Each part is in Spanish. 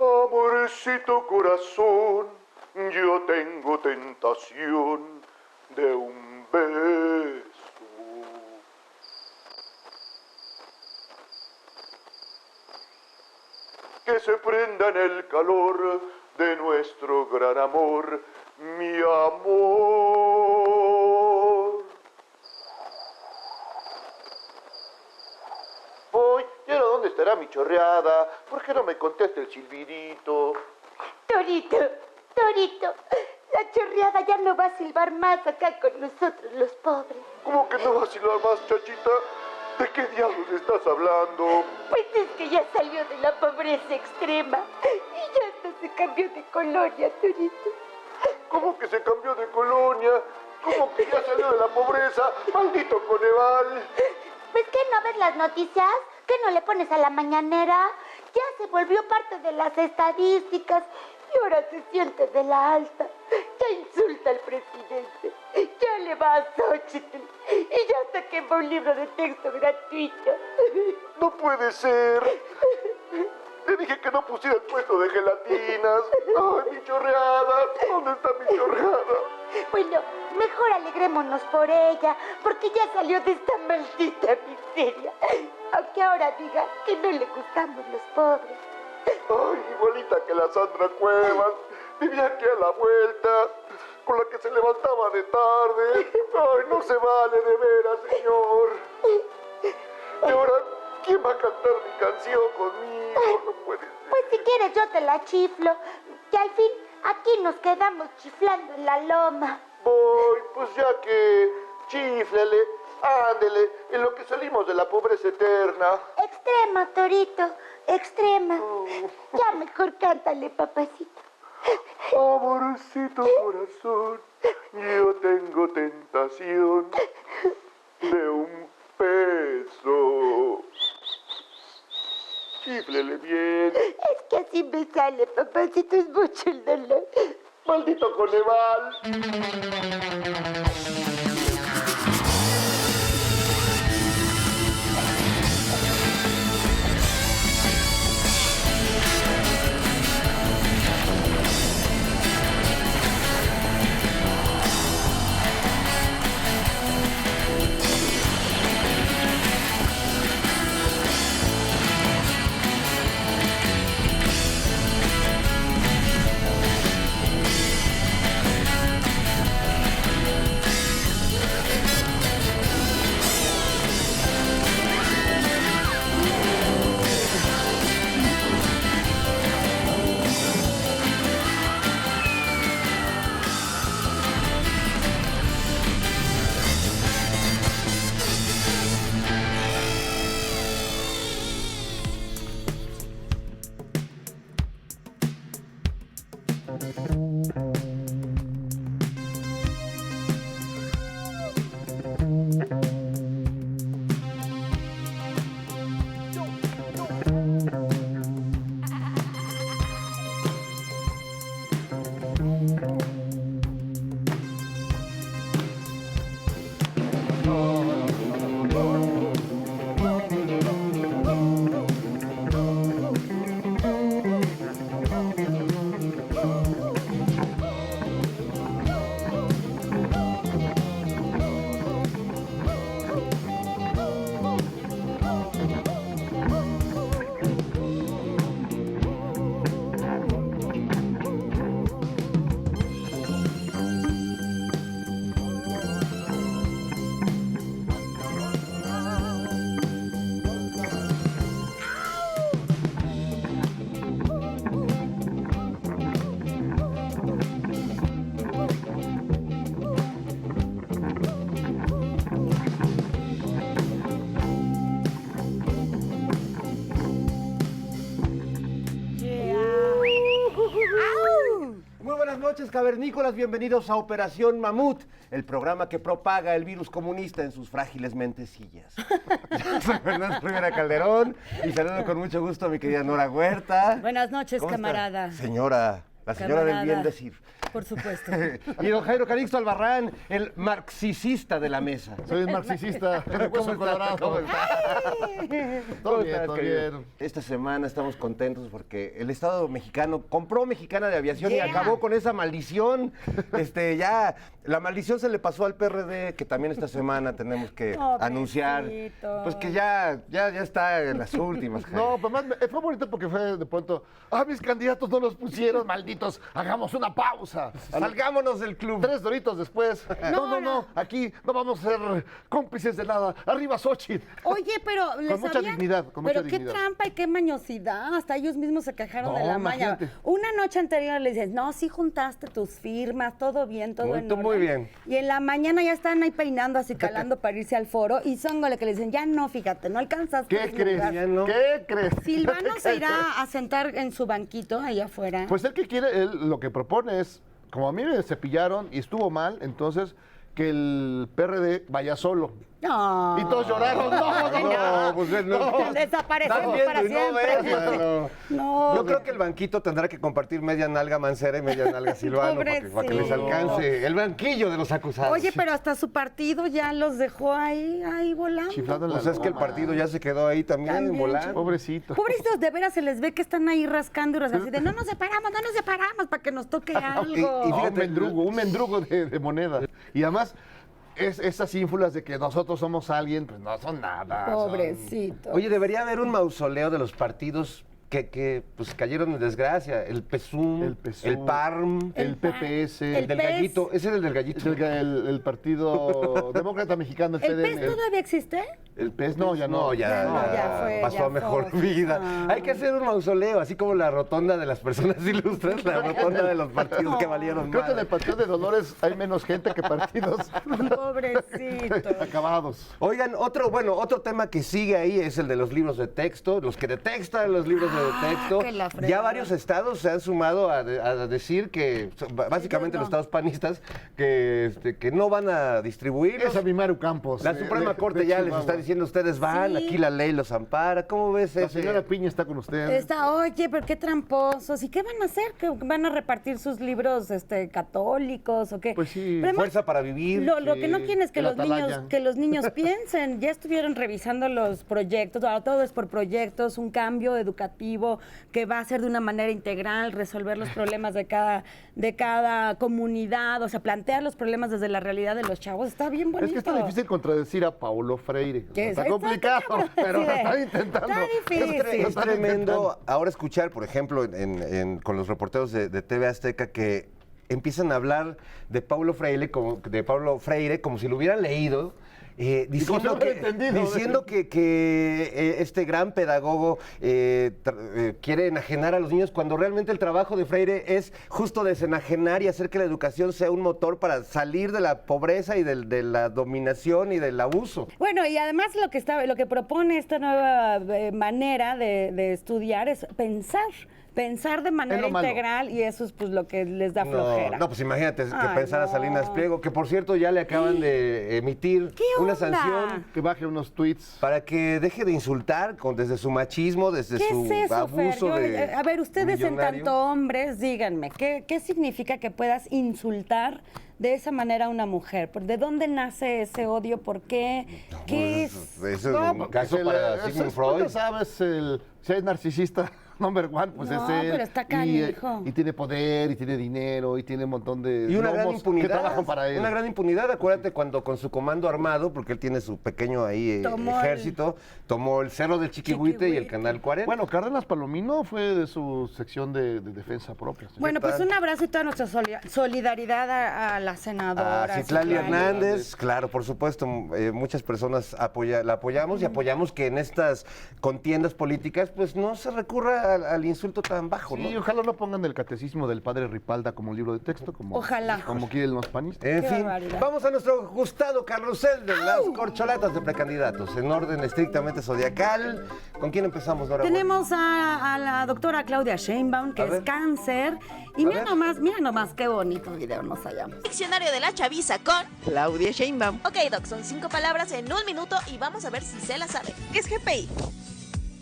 Amorcito corazón, yo tengo tentación de un beso. Que se prenda en el calor de nuestro gran amor, mi amor. Voy, ¿y ahora dónde estará mi chorreada? ¿Por qué no me contesta el silbidito? Torito, Torito, la chorreada ya no va a silbar más acá con nosotros los pobres. ¿Cómo que no va a silbar más, chachita? ¿De qué diablos estás hablando? Pues es que ya salió de la pobreza extrema y ya hasta se cambió de colonia, Torito. ¿Cómo que se cambió de colonia? ¿Cómo que ya salió de la pobreza? ¡Maldito Coneval! Pues que no ves las noticias, que no le pones a la mañanera, ya se volvió parte de las estadísticas y ahora se siente de la alta, ya insulta al presidente, ya le va a Xochitl y ya hasta quemó un libro de texto gratuito. ¡No puede ser! Te dije que no pusiera el puesto de gelatinas. ¡Ay, mi chorreada! ¿Dónde está mi chorreada? Bueno, mejor alegrémonos por ella, porque ya salió de esta maldita miseria. Aunque ahora diga que no le gustamos los pobres. ¡Ay, igualita que la Sandra Cuevas! Vivía aquí a la vuelta, con la que se levantaba de tarde. ¡Ay, no se vale de veras, señor! Y ahora, ¿quién va a cantar mi canción conmigo? No puede ser. Pues si quieres yo te la chiflo, que al fin aquí nos quedamos chiflando en la loma. Voy, pues ya que chiflele, ándele, en lo que salimos de la pobreza eterna. Extrema, Torito, extrema. Ya mejor cántale, papacito. Amorcito corazón, yo tengo tentación de un peso. Chiflele bien. Es que así me sale, papacito, es mucho el dolor. ¡Maldito Coneval! noches, cavernícolas. Bienvenidos a Operación Mamut, el programa que propaga el virus comunista en sus frágiles mentecillas. Soy Fernando Rivera Calderón y saludo con mucho gusto a mi querida Nora Huerta. Buenas noches, camarada. Señora, la señora del bien decir. Por supuesto. Y don Jairo Calixto Albarrán, el marxicista de la mesa. Soy el marxista, de hueso colorado. ¿Cómo estás? Todo bien, estás, todo querido? bien. Esta semana estamos contentos porque el Estado mexicano compró Mexicana de Aviación y acabó con esa maldición. Ya, la maldición se le pasó al PRD, que también esta semana tenemos que anunciar. Pues que ya está en las últimas, Jairo. No, pues más fue bonito porque fue de pronto, mis candidatos no los pusieron, malditos, hagamos una pausa. Salgámonos del club. 3 doritos después. No, aquí no vamos a ser cómplices de nada. Arriba Xochitl. Oye, pero les Con mucha había- dignidad, con mucha Pero qué dignidad. trampa y qué mañosidad. Hasta ellos mismos se quejaron No, de la maña. imagínate. Una noche anterior les dices, no, sí juntaste tus firmas, todo bien, todo en orden. Muy bien. Y en la mañana ya están ahí peinando, así calando para irse al foro. Y Zóngale que le dicen, ya no, fíjate, no alcanzaste. ¿Qué el crees? lugar". Ya no. ¿Qué crees? Silvano se irá a sentar en su banquito allá afuera. Pues él que quiere, él lo que propone es, como a mí me cepillaron y estuvo mal, entonces que el PRD vaya solo. No. Y todos lloraron. No. Pues no. Desaparecemos Estás para viendo y no siempre. ves, mano. No. Yo creo que el banquito tendrá que compartir media nalga Mancera y media nalga Silvano para que les alcance el banquillo de los acusados. Oye, pero hasta su partido ya los dejó ahí volando. Chiflando en la Pues es que el loma. partido ya se quedó ahí también volando. Pobrecito. Pobrecitos, de veras se les ve que están ahí rascando y rascando. Así de, no nos separamos para que nos toque algo. y fíjate, Un mendrugo de moneda. Y además, esas ínfulas de que nosotros somos alguien, pues no son nada. Pobrecito. Oye, debería haber un mausoleo de los partidos que pues cayeron en desgracia. El PSUM, El PSUM, el PARM, el PPS, el del PES. gallito. Ese es el del gallito. el Partido Demócrata Mexicano, el ¿El PDM. pez todavía existe? El PES no, ya no. Ya fue, pasó ya a mejor fue. vida. Ah. Hay que hacer un mausoleo, así como la rotonda de las personas ilustres, la rotonda de los partidos que valieron Creo que en madre. el Partido de Dolores hay menos gente que partidos Pobrecito. acabados. Oigan, otro tema que sigue ahí es el de los libros de texto, los que detestan los libros de texto. que la Ya fregada. varios estados se han sumado a decir que, básicamente Yo no. los estados panistas, que no van a distribuirlos. Es a mi Maru Campos. La Suprema Corte ya les está diciendo, ustedes van, Sí. aquí la ley los ampara. ¿Cómo ves La ese? señora Piña está con usted. Oye, pero qué tramposos. ¿Y qué van a hacer? ¿Que van a repartir sus libros católicos o qué? Pues sí. Pero además, Fuerza para vivir. Lo Sí, que no quieren es que el Atalaya. los niños piensen. Ya estuvieron revisando los proyectos, ahora todo es por proyectos, un cambio educativo que va a ser de una manera integral, resolver los problemas de cada comunidad, o sea, plantear los problemas desde la realidad de los chavos. Está bien bonito. Es que está difícil contradecir a Paulo Freire. ¿Qué es? Está Está complicado, cabrón, pero sí, lo están intentando. está difícil. Es tremendo ahora escuchar, por ejemplo, con los reporteros de TV Azteca que empiezan a hablar de Paulo Freire como si lo hubieran leído. como si lo hubiera entendido. Diciendo que este gran pedagogo quiere enajenar a los niños cuando realmente el trabajo de Freire es justo desenajenar y hacer que la educación sea un motor para salir de la pobreza y de la dominación y del abuso. Bueno, y además lo que propone esta nueva manera de estudiar es pensar de manera lo malo. integral, y eso es pues lo que les da flojera. No, pues imagínate que Ay, pensara no. Salinas Pliego, que por cierto ya le acaban de emitir ¿Qué una onda? sanción Que baje unos tweets. para que deje de insultar desde su machismo, desde ¿Qué su es eso, Fer? abuso de A ver, ustedes en millonario. tanto hombres, díganme, ¿qué significa que puedas insultar de esa manera a una mujer? ¿De dónde nace ese odio? ¿Por qué? ¿Qué es? Eso es un porque caso para Sigmund Freud. Ya sabes, si es narcisista number one, pues No, es él. pero está canijo. Y tiene poder, y tiene dinero, y tiene un montón de Y una gran gnomos impunidad. que trabajan para él. Una gran impunidad, acuérdate cuando con su comando armado, porque él tiene su pequeño ahí Tomó ejército, tomó el Cerro del Chiquihuite y el Canal 40. Bueno, Cárdenas Palomino fue de su sección de defensa propia. ¿Sí? Bueno, pues tal? un abrazo y toda nuestra solidaridad a la senadora. A Citlali Citlali. Hernández, claro, por supuesto, muchas personas la apoyamos y apoyamos que en estas contiendas políticas pues no se recurra al insulto tan bajo, Sí, ¿no? ojalá no pongan el catecismo del padre Ripalda como libro de texto, Ojalá. como quieren los panistas. En Qué fin, barbaridad. vamos a nuestro gustado carrusel de las corcholatas de precandidatos, en orden estrictamente zodiacal. ¿Con quién empezamos, Nora? Tenemos a la doctora Claudia Sheinbaum, que A es ver. cáncer. Y A mira ver. nomás qué bonito video nos hallamos. Diccionario de la chaviza con Claudia Sheinbaum. Ok, Doc, son 5 palabras en 1 minuto y vamos a ver si se la sabe. ¿Qué es GPI?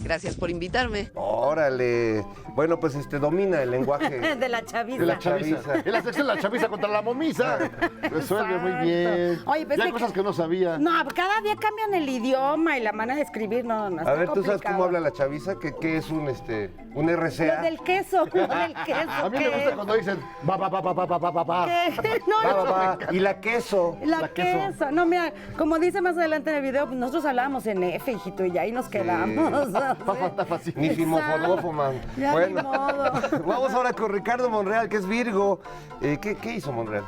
Gracias por invitarme. Órale. Bueno, pues domina el lenguaje De la chaviza. De la chaviza. En la sección de la chaviza contra la momisa. Resuelve muy bien. Oye, pues ya es cosas que no sabía. No, cada día cambian el idioma y la manera de escribir. No, A ver, ¿tú sabes cómo complicado. habla la chaviza? ¿Qué es un Lo RCA? del queso, lo del queso. A mí me ¿qué? gusta cuando dicen va. ¿Qué? No, Va. Y la queso. La queso. No, mira, como dice más adelante en el video, pues nosotros hablábamos en F, hijito, y ahí nos quedamos. Está fácil. Ni fimofodófoma. Ya Bueno, ni modo. vamos ahora con Ricardo Monreal, que es Virgo. ¿Qué hizo Monreal?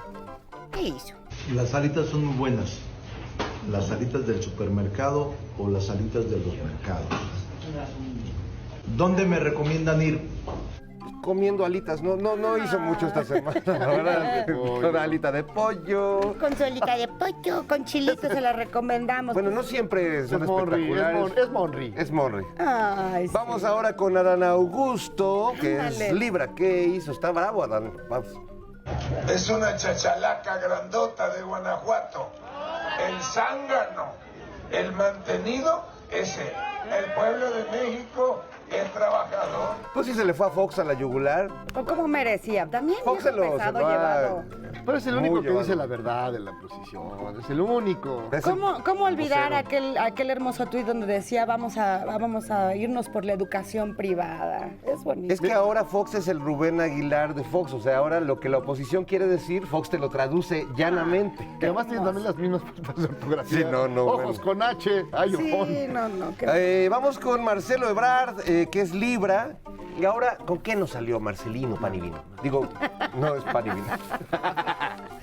¿Qué hizo? Las alitas son muy buenas. Las alitas del supermercado o las alitas de los mercados. ¿Dónde me recomiendan ir? Comiendo alitas. No hizo mucho esta semana. La verdad, una alita de pollo. Con su alita de pollo, con chilito, se la recomendamos. Bueno, no siempre son Es Monri, espectaculares. es Monri. Es Monri. Ay, sí. Vamos ahora con Adán Augusto, que Ándale. es Libra. ¿Qué hizo? Está bravo, Adán. Vamos. Es una chachalaca grandota de Guanajuato. El zángano, el mantenido, ese. El pueblo de México es trabajador. Pues sí se le fue a Fox a la yugular. ¿Cómo merecía? También Fox viejo se lo pesado va- llevado. Pero es el Muy único que llevado. dice la verdad de la oposición. Es el único. Es el ¿Cómo olvidar vocero. aquel hermoso tuit donde decía vamos a irnos por la educación privada? Es bonito. Es que ahora Fox es el Rubén Aguilar de Fox. O sea, ahora lo que la oposición quiere decir, Fox te lo traduce llanamente. Que además tiene también las mismas puertas de ortografía. Sí, no, Ojos bueno. con H, ay, ojón. Sí, no. qué- Vamos con Marcelo Ebrard, que es Libra. Y ahora, ¿con qué nos salió Marcelino Pan y Vino? Digo, no es pan y vino.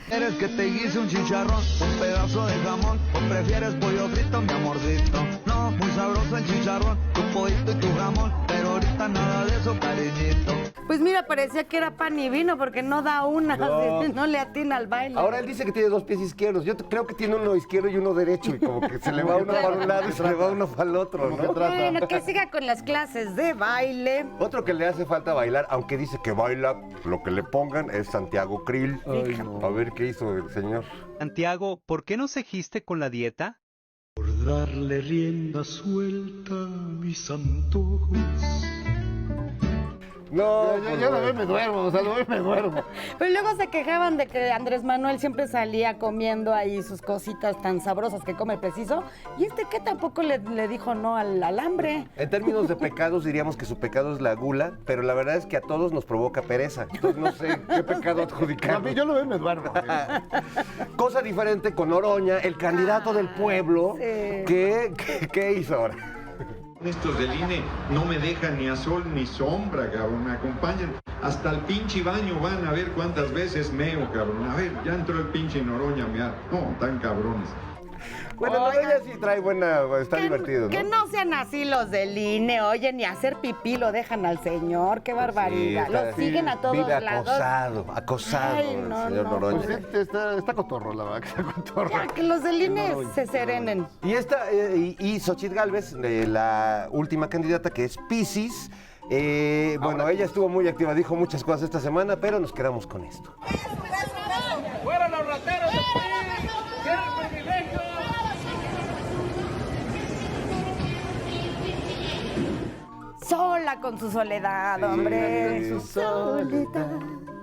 ¿Quieres que te guise un chicharrón, un pedazo de jamón? ¿O prefieres pollo frito, mi amorcito? No, muy sabroso el chicharrón, tu pollito y tu jamón. Pero ahorita nada de eso, cariñito. Pues mira, parecía que era pan y vino porque no da una, No. no le atina al baile. Ahora él dice que tiene dos pies izquierdos. Yo creo que tiene uno izquierdo y uno derecho. Y como que se le va uno para un lado y se le va uno para el otro, Como que ¿no? trata. Bueno, que siga con las clases de baile. Otro que le hace falta bailar, aunque dice que baila, lo que le pongan es Santiago Krill. A ver qué hizo el señor. Santiago, ¿por qué no seguiste con la dieta? Por darle rienda suelta a mis antojos. No, Yo lo veo me duermo, o sea, lo veo me duermo. Pero luego se quejaban de que Andrés Manuel siempre salía comiendo ahí sus cositas tan sabrosas que come preciso. Y que tampoco le dijo no al hambre. En términos de pecados diríamos que su pecado es la gula, pero la verdad es que a todos nos provoca pereza. Entonces no sé qué pecado A adjudicar. mí yo lo veo me duermo. Cosa diferente con Oroña, el candidato del pueblo. sí. ¿Qué hizo ahora? Estos del INE no me dejan ni a sol ni sombra, cabrón, me acompañan. Hasta el pinche baño van a ver cuántas veces meo, cabrón. A ver, ya entró el pinche Noroña a mear. No, tan cabrones. Bueno, no, Oigan. ella sí trae buena, está divertido, ¿no? Que no sean así los del INE, oye, ni hacer pipí lo dejan al señor, qué barbaridad. Sí, está- Lo siguen a todos Vive lados. acosado Ay, el no, señor no, Noroña. Pues está cotorro, la verdad, que está cotorro. Ya, que los del INE se serenen. Y y Xochitl Gálvez, la última candidata, que es Piscis. Bueno, ella estuvo muy activa, dijo muchas cosas esta semana, pero nos quedamos con esto. ¡Fuera los rateros del PRI! ¡Quieren privilegios! Sola con su soledad, hombre. Su soledad.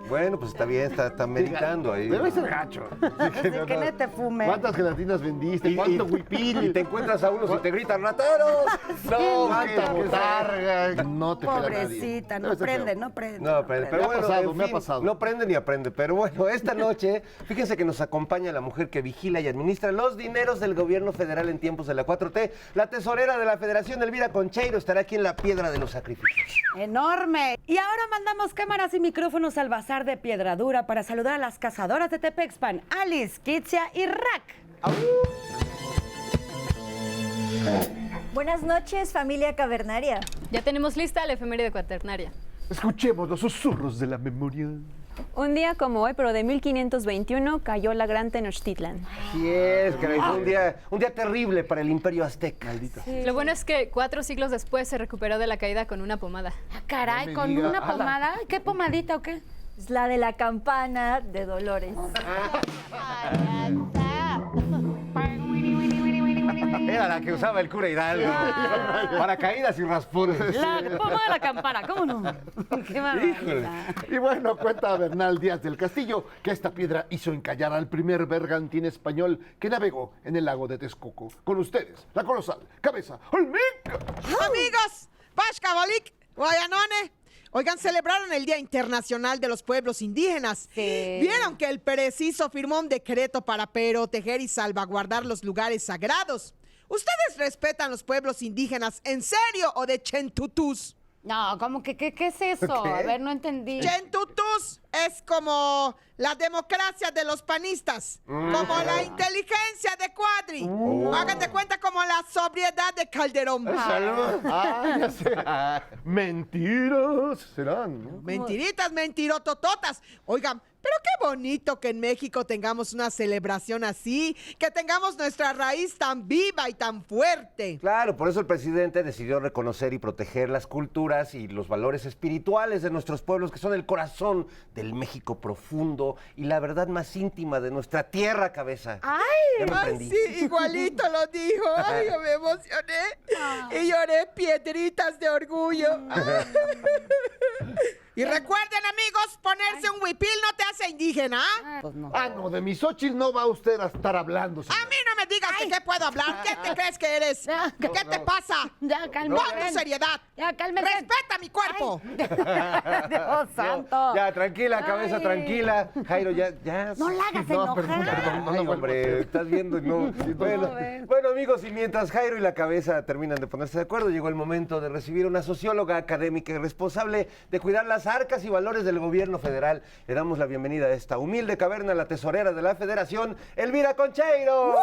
Bueno, pues está bien, está meditando ahí. Debe ser gacho. Así que no te fume. ¿Cuántas gelatinas vendiste? ¿Cuánto huipil? Y te encuentras a unos y te gritan ¡rateros! No, ¿Cuánta botarga? No te pela nadie. Pobrecita, no Debe ser prende, feo. no prende. No aprende, pero Me ha bueno, pasado, en me ha fin, pasado. no prende ni aprende. Pero bueno, esta noche, fíjense que nos acompaña la mujer que vigila y administra los dineros del gobierno federal en tiempos de la 4T. La tesorera de la Federación, Elvira Concheiro, estará aquí en la Piedra de los Sacrificios. Enorme. Y ahora mandamos cámaras y micrófonos al Bazar de Piedradura para saludar a las cazadoras de Tepexpan, Alice, Kitsia y Rack. Buenas noches, familia cavernaria. Ya tenemos lista la efeméride cuaternaria. Escuchemos los susurros de la memoria. Un día como hoy, pero de 1521, cayó la gran Tenochtitlan. Así es, caray, fue un día terrible para el Imperio Azteca. Maldita. Lo bueno es que 4 siglos después se recuperó de la caída con una pomada. Ah, caray, No me con diga. una Ala. pomada. ¿Qué pomadita o qué? Es la de la campana de Dolores. Era la que usaba el cura Hidalgo. Para caídas y raspones. Ponga la campana, ¿cómo no? Qué maravilla. Y bueno, cuenta Bernal Díaz del Castillo que esta piedra hizo encallar al primer bergantín español que navegó en el lago de Texcoco. Con ustedes, la colosal cabeza Olmeca. Amigos, Pashkabalik, Guayanone. Oigan, celebraron el Día Internacional de los Pueblos Indígenas. Sí. Vieron que el preciso firmó un decreto para proteger y salvaguardar los lugares sagrados. ¿Ustedes respetan los pueblos indígenas en serio o de chentutus? No, ¿cómo que qué es eso? ¿Qué? A ver, no entendí. Chentutus es como la democracia de los panistas, como la inteligencia de Cuadri. Hagan de cuenta como la sobriedad de Calderón. Ya sé. Mentiras serán, ¿no? Mentiritas, mentirotototas. Oigan, pero qué bonito que en México tengamos una celebración así, que tengamos nuestra raíz tan viva y tan fuerte. Claro, por eso el presidente decidió reconocer y proteger las culturas y los valores espirituales de nuestros pueblos, que son el corazón del México profundo y la verdad más íntima de nuestra tierra, cabeza. Ya me Ay, prendí. sí, igualito lo dijo. Ay, yo me emocioné y lloré piedritas de orgullo. Y recuerden, amigos, ponerse un huipil no te hace indígena. Pues no. Ah, no, de mis Xochitl no va usted a estar hablando, señor. A mí no me digas de qué puedo hablar. ¿Qué te crees que eres? ¿Qué te pasa? Ya, cálmate. Pon tu seriedad. Ya, cálmate. Respeta mi cuerpo. Dios santo. Ya, tranquila, cabeza, Ay. tranquila. Jairo, ya. No la hagas enojar. perdón, Ay, hombre, estás viendo y no. Bueno, amigos, y mientras Jairo y la cabeza terminan de ponerse de acuerdo, llegó el momento de recibir una socióloga académica y responsable de cuidar las arcas y valores del gobierno federal. Le damos la bienvenida a esta humilde caverna, la tesorera de la Federación, Elvira Concheiro.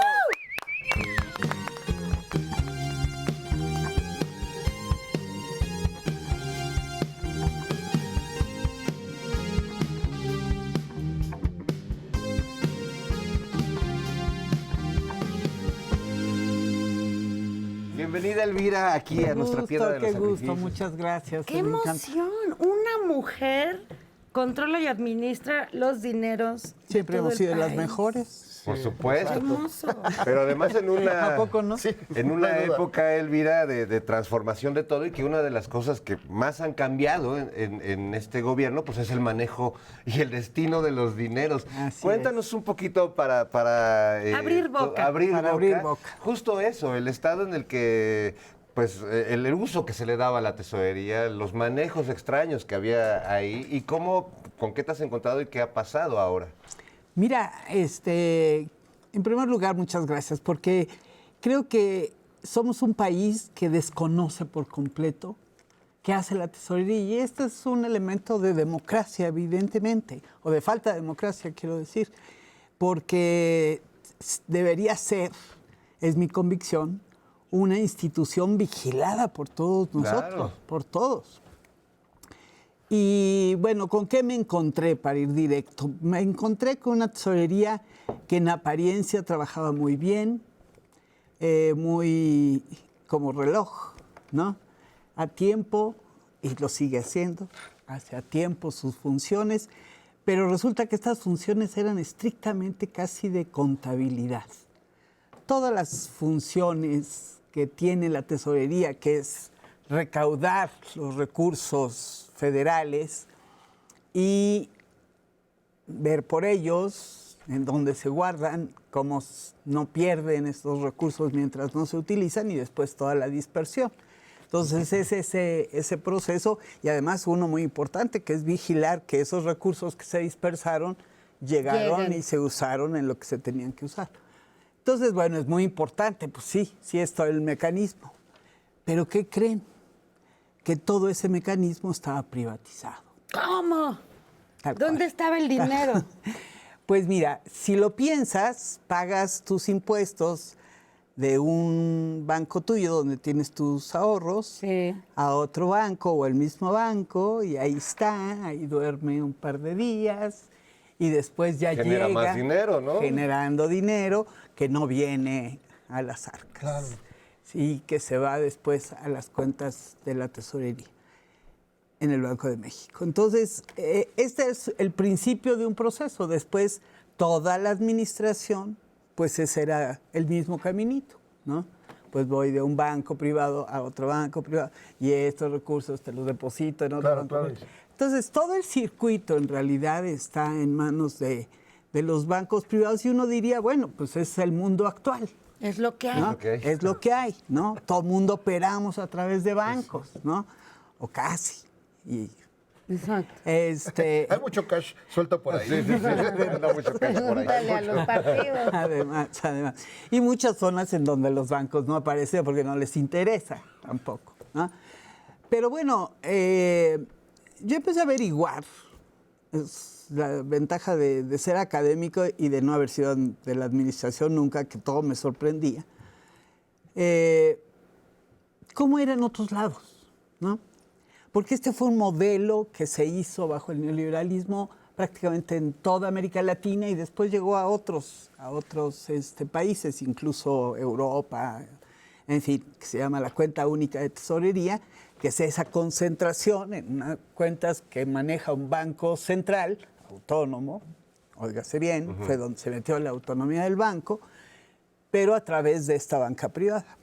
Bienvenida, Elvira, aquí a nuestra piedra de los Qué gusto, sacrificios. muchas gracias. ¡Qué me encanta. emoción! Una mujer controla y administra los dineros. Siempre de todo hemos el sido las país. mejores. Por supuesto. Hermoso. Pero además en una, ¿A poco no? en una época, Elvira, de transformación de todo, y que una de las cosas que más han cambiado en este gobierno, pues es el manejo y el destino de los dineros. Así Cuéntanos un poquito para Abrir boca. Abrir Para boca. abrir boca. Justo eso, el estado en el que pues el uso que se le daba a la tesorería, los manejos extraños que había ahí y con qué te has encontrado y qué ha pasado ahora. Mira, en primer lugar, muchas gracias, porque creo que somos un país que desconoce por completo qué hace la tesorería, y este es un elemento de democracia, evidentemente, o de falta de democracia, quiero decir, porque debería ser, es mi convicción, una institución vigilada por todos nosotros, Claro. por todos. Y bueno, ¿con qué me encontré para ir directo? Me encontré con una tesorería que en apariencia trabajaba muy bien, muy como reloj, ¿no? A tiempo, y lo sigue haciendo, hace a tiempo sus funciones, pero resulta que estas funciones eran estrictamente casi de contabilidad. Todas las funciones que tiene la tesorería, que es recaudar los recursos federales y ver por ellos en dónde se guardan, cómo no pierden estos recursos mientras no se utilizan, y después toda la dispersión. Entonces es ese proceso, y además uno muy importante, que es vigilar que esos recursos que se dispersaron llegaron y se usaron en lo que se tenían que usar. Entonces, bueno, es muy importante, pues sí es todo el mecanismo. Pero ¿qué creen? Que todo ese mecanismo estaba privatizado. ¿Cómo? Tal ¿Dónde cual. estaba el dinero? Pues mira, si lo piensas, pagas tus impuestos de un banco tuyo donde tienes tus ahorros a otro banco o el mismo banco, y ahí está, ahí duerme un par de días y después ya Genera llega más dinero, ¿no? generando dinero que no viene a las arcas. Claro. Sí, que se va después a las cuentas de la tesorería en el Banco de México. Entonces, este es el principio de un proceso. Después, toda la administración, pues ese era el mismo caminito, ¿no? después voy de un banco privado a otro banco privado y estos recursos te los deposito en otro banco. Claro. Entonces, todo el circuito en realidad está en manos de los bancos privados y uno diría, bueno, pues es el mundo actual. Es lo que hay. ¿No? Es lo que hay, ¿no? Todo el mundo operamos a través de bancos, ¿no? O casi. Exacto. Hay mucho cash suelto por ahí. Sí. Anda mucho cash por ahí. Dale a los partidos. Además. Y muchas zonas en donde los bancos no aparecen porque no les interesa tampoco, ¿no? Pero bueno, yo empecé a averiguar. Es la ventaja de ser académico y de no haber sido de la administración nunca, que todo me sorprendía. ¿Cómo era en otros lados? ¿No? Porque este fue un modelo que se hizo bajo el neoliberalismo prácticamente en toda América Latina y después llegó a otros países, incluso Europa, en fin, que se llama la cuenta única de tesorería, que es esa concentración en unas cuentas que maneja un banco central, autónomo, óigase bien, fue donde se metió la autonomía del banco, pero a través de esta banca privada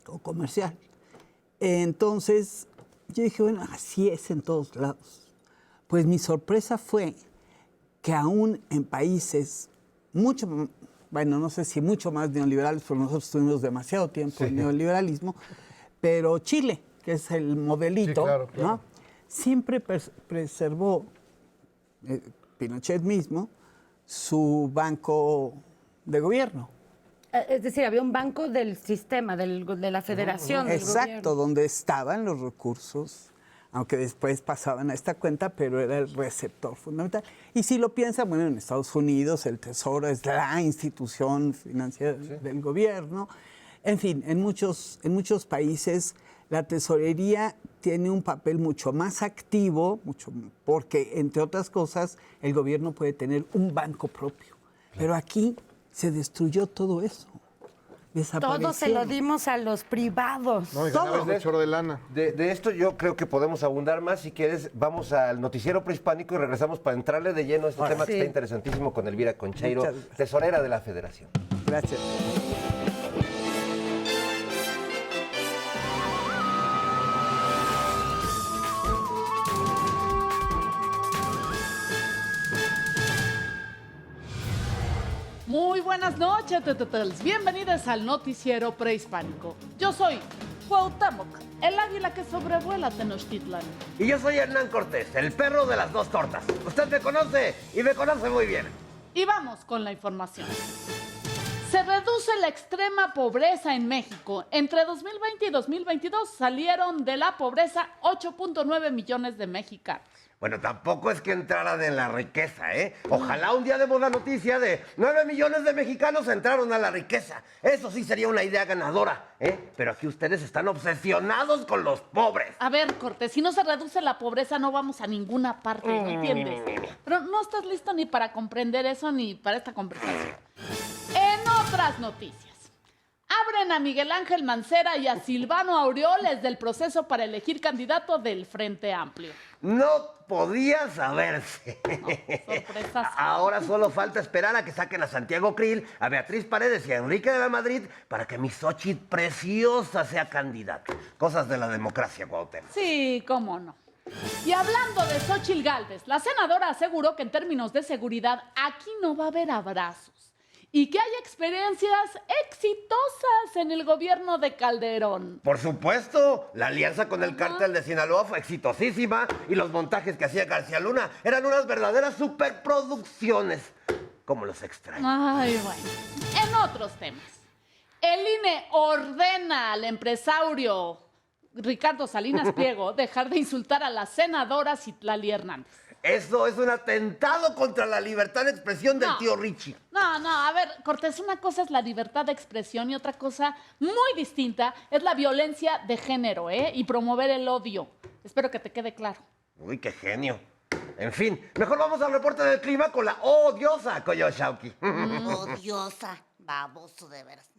o comercial. Entonces, yo dije, bueno, así es en todos lados. Pues mi sorpresa fue que aún en países mucho, bueno, no sé si mucho más neoliberales, porque nosotros tuvimos demasiado tiempo en neoliberalismo, pero Chile, que es el modelito, claro. ¿No? Siempre preservó Pinochet mismo su banco de gobierno. Es decir, había un banco del sistema, de la federación. Del exacto, gobierno. Donde estaban los recursos, aunque después pasaban a esta cuenta, pero era el receptor fundamental. Y si lo piensan, bueno, en Estados Unidos el Tesoro es la institución financiera del gobierno. En fin, en muchos países la tesorería tiene un papel mucho más activo, porque, entre otras cosas, el gobierno puede tener un banco propio. Pero aquí se destruyó todo eso. Todo se lo dimos a los privados. No, y ganabas de chorro de lana. De esto yo creo que podemos abundar más. Si quieres, vamos al noticiero prehispánico y regresamos para entrarle de lleno a este tema que está interesantísimo con Elvira Concheiro, tesorera de la Federación. Gracias. Muy buenas noches, tetels. Bienvenidos al noticiero prehispánico. Yo soy Cuauhtémoc, el águila que sobrevuela Tenochtitlan. Y yo soy Hernán Cortés, el perro de las dos tortas. Usted me conoce y me conoce muy bien. Y vamos con la información. Se reduce la extrema pobreza en México. Entre 2020 y 2022 salieron de la pobreza 8.9 millones de mexicanos. Bueno, tampoco es que entraran en la riqueza, ¿eh? Ojalá un día demos la noticia de 9 millones de mexicanos entraron a la riqueza. Eso sí sería una idea ganadora, ¿eh? Pero aquí ustedes están obsesionados con los pobres. A ver, Cortés, si no se reduce la pobreza no vamos a ninguna parte, ¿no entiendes? Pero no estás listo ni para comprender eso ni para esta conversación. En otras noticias. Abren a Miguel Ángel Mancera y a Silvano Aureoles del proceso para elegir candidato del Frente Amplio. No podía saberse. No, sorpresas. Ahora solo falta esperar a que saquen a Santiago Krill, a Beatriz Paredes y a Enrique de la Madrid para que mi Xóchitl preciosa sea candidata. Cosas de la democracia, Cuauhtémoc. Sí, cómo no. Y hablando de Xóchitl Gálvez, la senadora aseguró que en términos de seguridad aquí no va a haber abrazos. Y que hay experiencias exitosas en el gobierno de Calderón. Por supuesto, la alianza con el cártel de Sinaloa fue exitosísima y los montajes que hacía García Luna eran unas verdaderas superproducciones. Como los extraño. Ay, bueno. En otros temas, el INE ordena al empresario Ricardo Salinas Pliego dejar de insultar a la senadora Citlali Hernández. Eso es un atentado contra la libertad de expresión del tío Richie. No, a ver, Cortés, una cosa es la libertad de expresión y otra cosa muy distinta es la violencia de género, ¿eh? Y promover el odio. Espero que te quede claro. Uy, qué genio. En fin, mejor vamos al reporte del clima con la odiosa Coyoshauki. Odiosa, baboso de veras.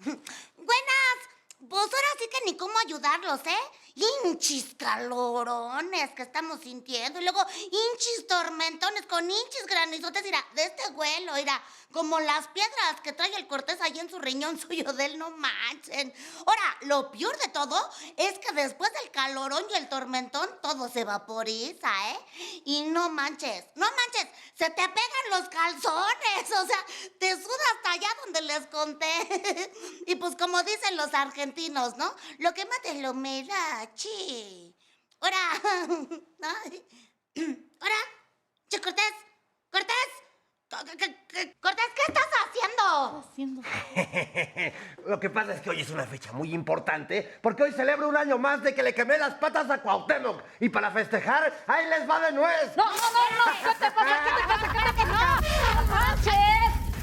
Buenas Pues ahora sí que ni cómo ayudarlos, ¿eh? Hinchis calorones que estamos sintiendo. Y luego hinchis tormentones con hinchis granizotes, mira, de este vuelo, mira, como las piedras que trae el Cortés ahí en su riñón suyo de él, no manchen. Ahora, lo peor de todo es que después del calorón y el tormentón, todo se vaporiza, ¿eh? Y no manches, se te pegan los calzones, o sea, te suda hasta allá donde les conté. Y pues como dicen los argentinos, ¿no? Lo que mata es la humedad, chi. Ahora, ahora, che, Cortés, Cortés, ¿qué estás haciendo? Lo que pasa es que hoy es una fecha muy importante porque hoy celebro un año más de que le quemé las patas a Cuauhtémoc. Y para festejar, ahí les va de nuez. No, ¿qué te pasa? No manches.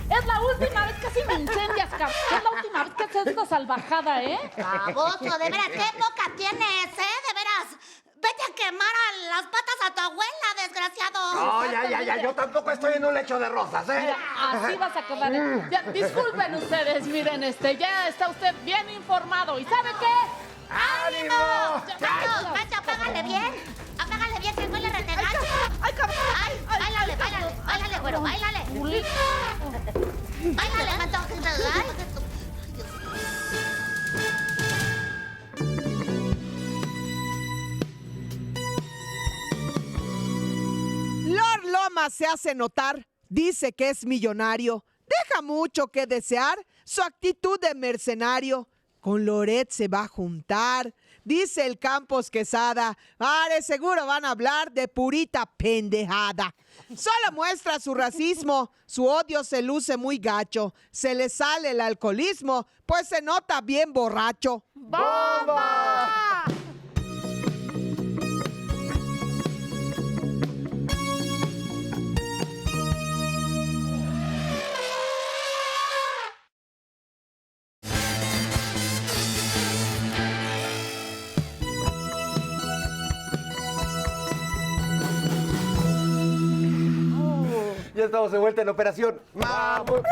Es la última vez que así me incendias, cabrón. Es la última vez que haces esta salvajada, ¿eh? Baboso, de veras, qué boca tienes, de veras. Vete a quemar las patas a tu abuela, desgraciado. No, ya, yo tampoco estoy en un lecho de rosas, ¿eh? Mira, así vas a quedar. Ya, disculpen ustedes, miren, ya está usted bien informado. ¿Y sabe qué? ¡Ánimo! Pancho, apágale bien, que huele retegacho. ¡Ay, cabrón! Báilale, güero, báilale. Báilale, Pancho. Lord Lomas se hace notar, dice que es millonario, deja mucho que desear su actitud de mercenario. Con Loret se va a juntar, dice el Campos Quesada. De seguro van a hablar de purita pendejada. Solo muestra su racismo, su odio se luce muy gacho. Se le sale el alcoholismo, pues se nota bien borracho. ¡Bomba! Ya estamos de vuelta en Operación Mamut.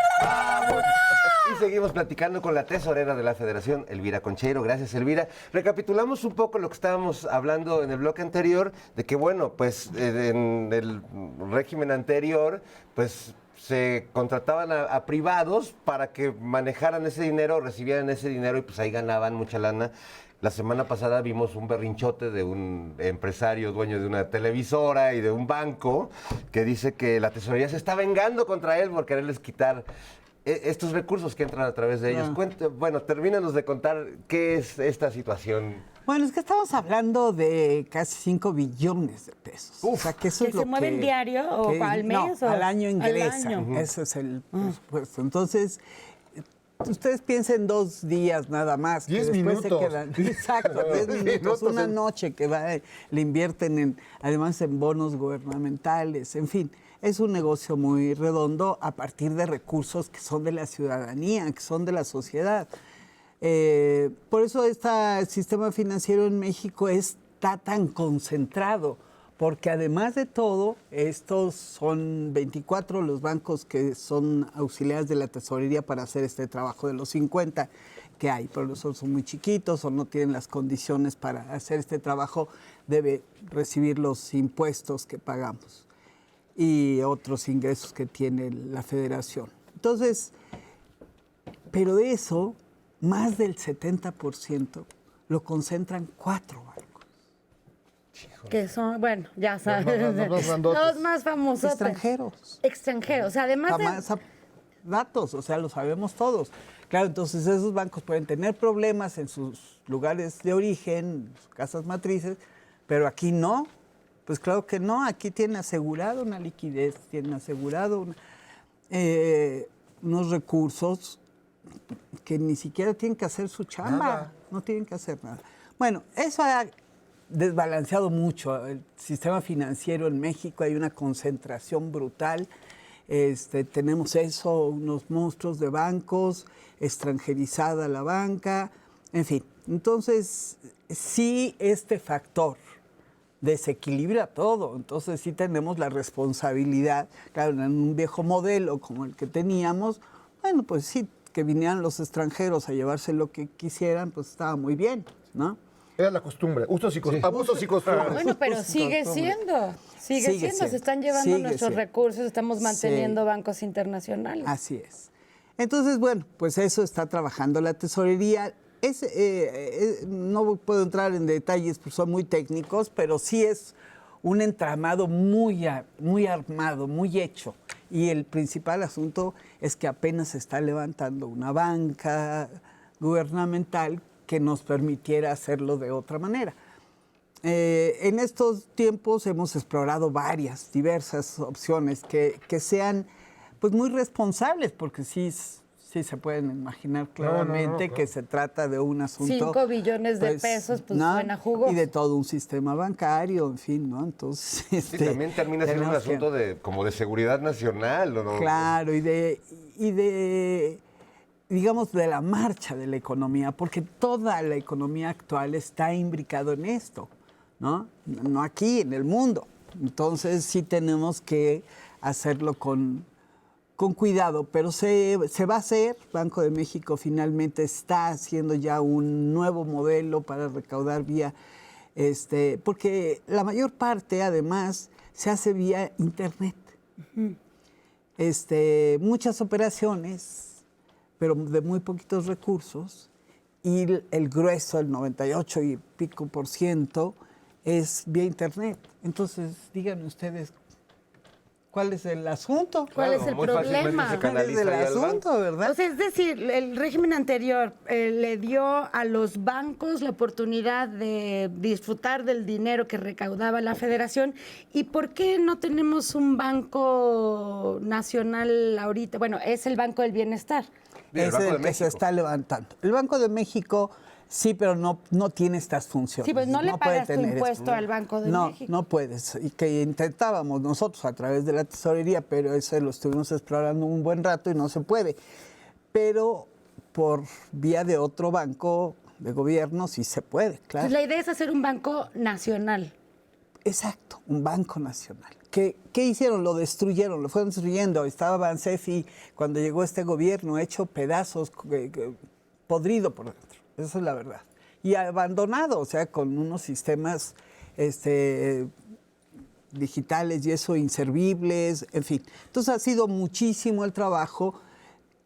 Y seguimos platicando con la tesorera de la Federación, Elvira Concheiro. Gracias, Elvira. Recapitulamos un poco lo que estábamos hablando en el bloque anterior, de que, bueno, pues en el régimen anterior, pues se contrataban a privados para que manejaran ese dinero, recibieran ese dinero y pues ahí ganaban mucha lana. La semana pasada vimos un berrinchote de un empresario dueño de una televisora y de un banco que dice que la tesorería se está vengando contra él por quererles quitar estos recursos que entran a través de ellos. Bueno, termínanos de contar qué es esta situación. Bueno, es que estamos hablando de casi 5 billones de pesos. Uf, o sea, que eso es lo se mueve el diario o al mes. No, o al año ingresa. Al año. Ese es el presupuesto. Entonces, ustedes piensen 2 días nada más. 10 que después minutos. Se quedan, exacto, 10 minutos. Una noche que le invierten además en bonos gubernamentales, en fin. Es un negocio muy redondo a partir de recursos que son de la ciudadanía, que son de la sociedad. Por eso este sistema financiero en México está tan concentrado, porque además de todo, estos son 24 los bancos que son auxiliares de la tesorería para hacer este trabajo de los 50 que hay, pero los otros son muy chiquitos o no tienen las condiciones para hacer este trabajo, debe recibir los impuestos que pagamos y otros ingresos que tiene la federación. Entonces, pero de eso, más del 70% lo concentran 4 bancos. Que son, bueno, ya sabes, los más famosos. Extranjeros, además datos, o sea, lo sabemos todos. Claro, entonces esos bancos pueden tener problemas en sus lugares de origen, sus casas matrices, pero aquí no. Pues claro que no, aquí tienen asegurado una liquidez, tienen asegurado unos recursos que ni siquiera tienen que hacer su chamba, no tienen que hacer nada. Bueno, eso ha desbalanceado mucho el sistema financiero en México, hay una concentración brutal, tenemos eso, unos monstruos de bancos, extranjerizada la banca, en fin. Entonces, sí, este factor desequilibra todo, entonces sí tenemos la responsabilidad, claro, en un viejo modelo como el que teníamos, bueno, pues sí, que vinieran los extranjeros a llevarse lo que quisieran, pues estaba muy bien, ¿no? Era la costumbre, abusos y costumbres. Bueno, pero sigue siendo, se están llevando nuestros recursos, estamos manteniendo bancos internacionales. Así es. Entonces, bueno, pues eso está trabajando la tesorería. No puedo entrar en detalles porque son muy técnicos, pero sí es un entramado muy armado, muy hecho. Y el principal asunto es que apenas se está levantando una banca gubernamental que nos permitiera hacerlo de otra manera. En estos tiempos hemos explorado diversas opciones que sean pues muy responsables, porque sí se pueden imaginar claramente que se trata de un asunto... 5 billones de pesos, pues suena jugoso. Y de todo un sistema bancario, en fin, ¿no? Entonces... Sí, también termina siendo un asunto como de seguridad nacional, ¿no? Claro, y de digamos, de la marcha de la economía, porque toda la economía actual está imbricada en esto, ¿no? No aquí, en el mundo. Entonces sí tenemos que hacerlo con cuidado, pero se va a hacer. Banco de México finalmente está haciendo ya un nuevo modelo para recaudar vía, porque la mayor parte, además, se hace vía Internet. Muchas operaciones, pero de muy poquitos recursos, y el grueso, el 98 y pico %, es vía Internet. Entonces, díganme ustedes, ¿cuál es el asunto? ¿Cuál es el problema? ¿Cuál es el asunto, verdad? O sea, es decir, el régimen anterior le dio a los bancos la oportunidad de disfrutar del dinero que recaudaba la Federación. ¿Y por qué no tenemos un banco nacional ahorita? Bueno, es el Banco del Bienestar. Es el que se está levantando. El Banco de México... Sí, pero no tiene estas funciones. Sí, pues no le pagas tu impuesto al Banco de México. No puedes. Y que intentábamos nosotros a través de la tesorería, pero eso lo estuvimos explorando un buen rato y no se puede. Pero por vía de otro banco de gobierno sí se puede, claro. Pues la idea es hacer un banco nacional. Exacto, un banco nacional. ¿Qué hicieron? Lo destruyeron, lo fueron destruyendo. Estaba Bansefi cuando llegó este gobierno hecho pedazos, podrido por dentro. Esa es la verdad. Y abandonado, o sea, con unos sistemas digitales y eso inservibles, en fin. Entonces ha sido muchísimo el trabajo,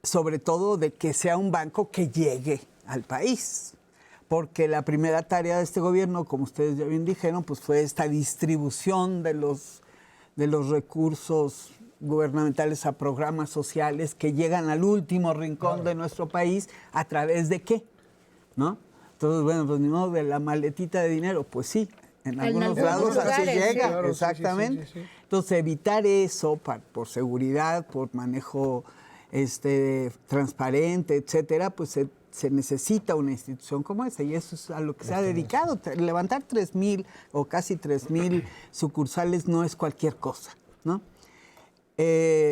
sobre todo de que sea un banco que llegue al país. Porque la primera tarea de este gobierno, como ustedes ya bien dijeron, pues fue esta distribución de los recursos gubernamentales a programas sociales que llegan al último rincón de nuestro país. ¿A través de qué? ¿No? Entonces, bueno, pues ni modo de la maletita de dinero, pues sí, en algunos lados así llega, claro, exactamente. Sí. Entonces, evitar eso por seguridad, por manejo transparente, etcétera, pues se necesita una institución como esa, y eso es a lo que se ha dedicado. Levantar 3,000 o casi 3,000 sucursales no es cualquier cosa, ¿no?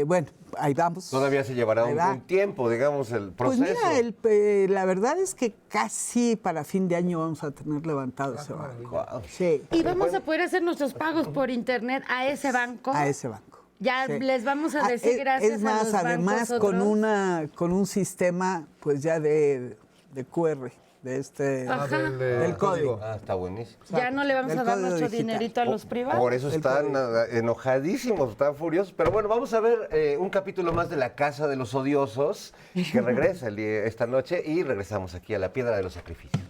Bueno, ahí vamos. Todavía se llevará un tiempo, digamos, el proceso. Pues mira, la verdad es que casi para fin de año vamos a tener levantado ese banco. Wow. Sí. Y vamos a poder hacer nuestros pagos por internet a ese banco. A ese banco. Ya sí. Les vamos a decir gracias es más, a los bancos. además con un sistema pues ya de QR, del código. Está buenísimo. Ya no le vamos a dar nuestro digital. dinerito a los privados. Por eso están enojadísimos, están furiosos. Pero bueno, vamos a ver un capítulo más de La Casa de los Odiosos, que regresa esta noche, y regresamos aquí a La Piedra de los Sacrificios.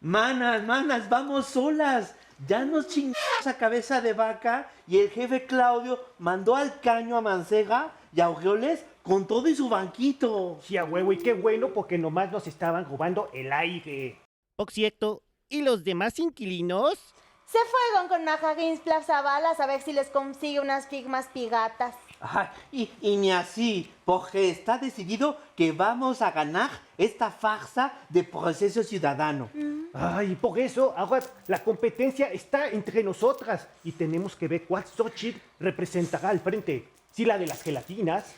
Manas, vamos solas. Ya nos chingamos a Cabeza de Vaca y el jefe Claudio mandó al caño a Mancega y a Aureoles con todo y su banquito. Sí, a huevo, y qué bueno, porque nomás nos estaban robando el aire. Por cierto, ¿y los demás inquilinos? Se fueron con Majagins Plaza Balas a ver si les consigue unas figmas pigatas. Ay, y ni así, porque está decidido que vamos a ganar esta farsa de proceso ciudadano. Ay, por eso ahora la competencia está entre nosotras y tenemos que ver cuál Xochitl representará al frente. Si la de las gelatinas,